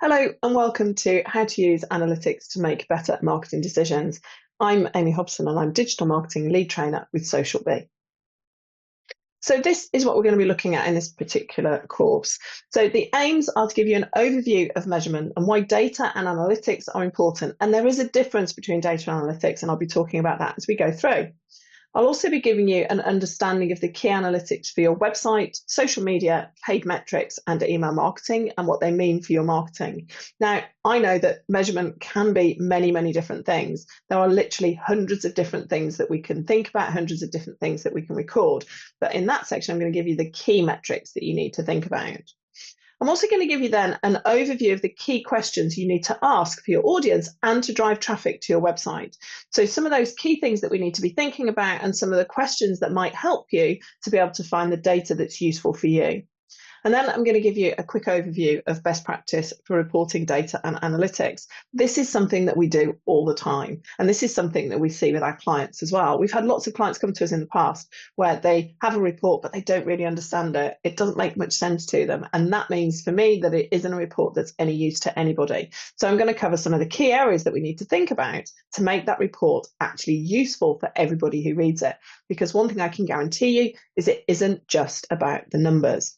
Hello and welcome to How to Use Analytics to Make Better Marketing Decisions. I'm Amy Hobson and I'm Digital Marketing Lead Trainer with Social Bee. So this is what we're going to be looking at in this particular course. So the aims are to give you an overview of measurement and why data and analytics are important. And there is a difference between data and analytics, and I'll be talking about that as we go through. I'll also be giving you an understanding of the key analytics for your website, social media, paid metrics, and email marketing and what they mean for your marketing. Now, I know that measurement can be many, many different things. There are literally hundreds of different things that we can think about, hundreds of different things that we can record. But in that section, I'm going to give you the key metrics that you need to think about. I'm also going to give you then an overview of the key questions you need to ask for your audience and to drive traffic to your website. So some of those key things that we need to be thinking about and some of the questions that might help you to be able to find the data that's useful for you. And then I'm going to give you a quick overview of best practice for reporting data and analytics. This is something that we do all the time. And this is something that we see with our clients as well. We've had lots of clients come to us in the past where they have a report, but they don't really understand it. It doesn't make much sense to them. And that means for me that it isn't a report that's any use to anybody. So I'm going to cover some of the key areas that we need to think about to make that report actually useful for everybody who reads it. Because one thing I can guarantee you is it isn't just about the numbers.